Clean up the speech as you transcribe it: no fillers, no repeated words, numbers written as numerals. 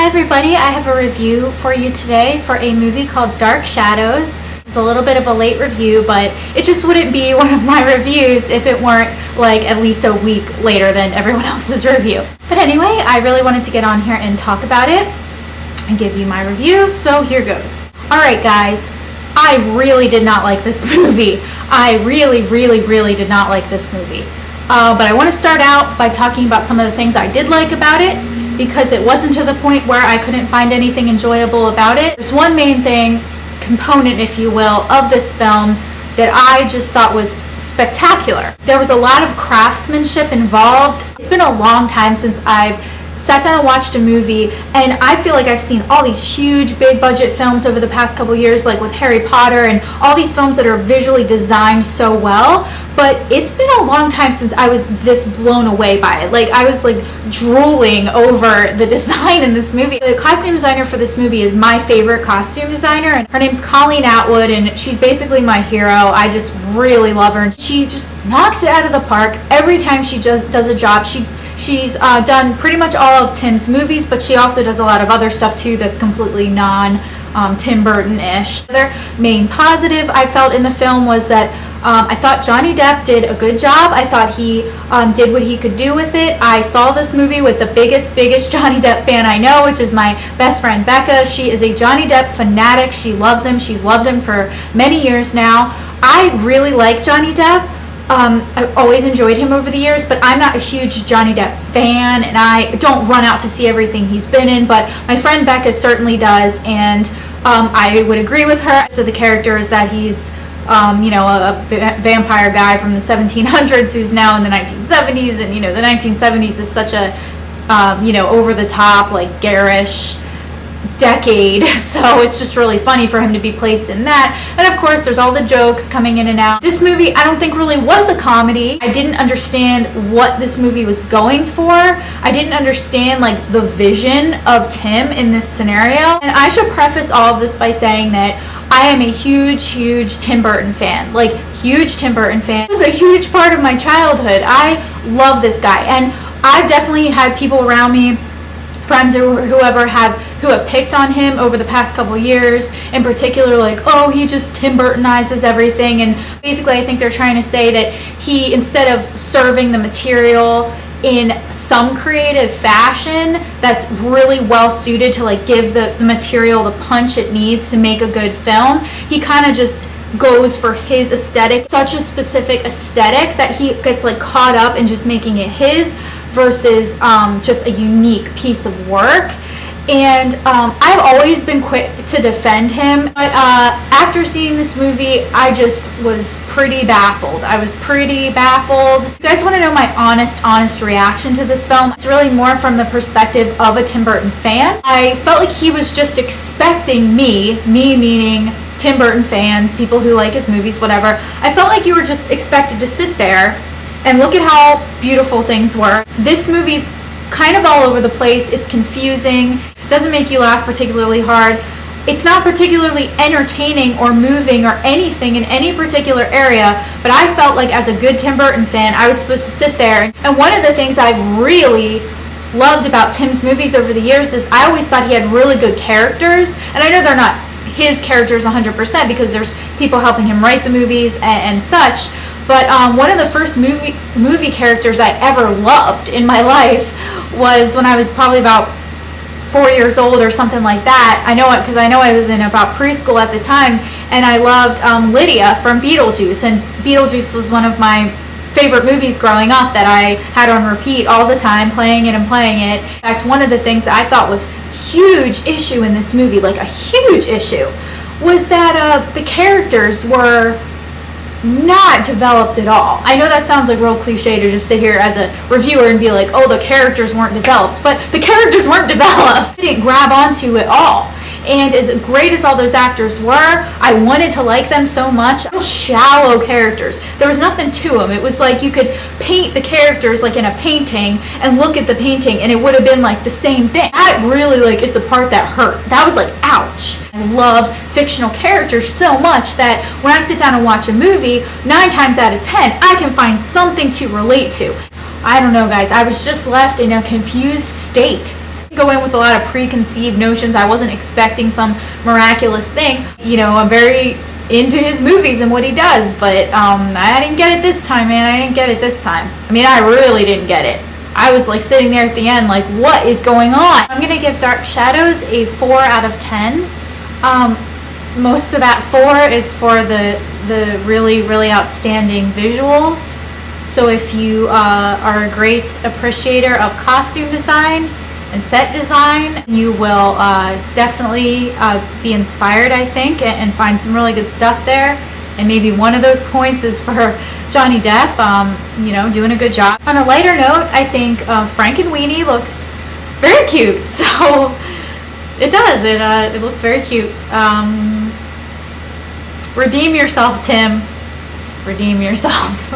Hi everybody, I have a review for you today for a movie called Dark Shadows. It's a little bit of a late review, but it just wouldn't be one of my reviews if it weren't like at least a week later than everyone else's review. But anyway, I really wanted to get on here and talk about it and give you my review, so here goes. Alright guys, I really did not like this movie. I really did not like this movie. But I want to start out by talking about some of the things I did like about it, because it wasn't to the point where I couldn't find anything enjoyable about it. There's one main component, if you will, of this film that I just thought was spectacular. There was a lot of craftsmanship involved. It's been a long time since I've sat down and watched a movie, and I feel like I've seen all these huge big budget films over the past couple years, like with Harry Potter and all these films that are visually designed so well, but it's been a long time since I was this blown away by it. Like, I was like drooling over the design in this movie. The costume designer for this movie is my favorite costume designer, and her name's Colleen Atwood, and she's basically my hero. I just really love her, and she just knocks it out of the park every time she just does a job. She's done pretty much all of Tim's movies, but she also does a lot of other stuff too that's completely Tim Burton-ish. The other main positive I felt in the film was that I thought Johnny Depp did a good job. I thought he did what he could do with it. I saw this movie with the biggest Johnny Depp fan I know, which is my best friend Becca. She is a Johnny Depp fanatic. She loves him. She's loved him for many years now. I really like Johnny Depp. I've always enjoyed him over the years, but I'm not a huge Johnny Depp fan, and I don't run out to see everything he's been in, but my friend Becca certainly does, and I would agree with her. So the character is that he's a vampire guy from the 1700s who's now in the 1970s, and the 1970s is such a over the top, like garish decade, so it's just really funny for him to be placed in that. And of course there's all the jokes coming in and out. This movie I don't think really was a comedy. I didn't understand what this movie was going for. I didn't understand like the vision of Tim in this scenario. And I should preface all of this by saying that I am a huge Tim Burton fan. Like, huge Tim Burton fan. It was a huge part of my childhood. I love this guy, and I've definitely had people around me, friends or whoever, who have picked on him over the past couple years, in particular, like, oh, he just Tim Burtonizes everything. And basically I think they're trying to say that he, instead of serving the material in some creative fashion that's really well suited to like give the material the punch it needs to make a good film, he kind of just goes for his aesthetic, such a specific aesthetic that he gets like caught up in just making it his versus just a unique piece of work. And I've always been quick to defend him, but after seeing this movie, I just was pretty baffled. I was pretty baffled. If you guys want to know my honest reaction to this film, it's really more from the perspective of a Tim Burton fan. I felt like he was just expecting me meaning Tim Burton fans, people who like his movies, whatever. I felt like you were just expected to sit there and look at how beautiful things were. This movie's kind of all over the place. It's confusing. Doesn't make you laugh particularly hard. It's not particularly entertaining or moving or anything in any particular area, but I felt like as a good Tim Burton fan, I was supposed to sit there. And one of the things I've really loved about Tim's movies over the years is I always thought he had really good characters, and I know they're not his characters 100% because there's people helping him write the movies and such, but one of the first movie characters I ever loved in my life was when I was probably about 4 years old or something like that. I know it because I know I was in about preschool at the time, and I loved Lydia from Beetlejuice, and Beetlejuice was one of my favorite movies growing up that I had on repeat all the time, playing it. In fact, one of the things that I thought was huge issue in this movie, like a huge issue, was that the characters were not developed at all. I know that sounds like real cliche to just sit here as a reviewer and be like, oh, the characters weren't developed, but the characters weren't developed. I didn't grab onto it all. And as great as all those actors were, I wanted to like them so much. Shallow characters. There was nothing to them. It was like you could paint the characters like in a painting and look at the painting and it would have been like the same thing. That really like is the part that hurt. That was like, ouch. I love fictional characters so much that when I sit down and watch a movie, 9 times out of 10, I can find something to relate to. I don't know, guys. I was just left in a confused state. Go in with a lot of preconceived notions. I wasn't expecting some miraculous thing. You know, I'm very into his movies and what he does, but I didn't get it this time, man. I didn't get it this time. I mean, I really didn't get it. I was like sitting there at the end like, what is going on? I'm gonna give Dark Shadows a 4 out of 10. Most of that 4 is for the really, really outstanding visuals. So if you are a great appreciator of costume design and set design, you will definitely be inspired, I think, and find some really good stuff there. And maybe one of those points is for Johnny Depp, you know, doing a good job. On a lighter note, I think Frankenweenie looks very cute. So it does. It looks very cute. Redeem yourself, Tim. Redeem yourself.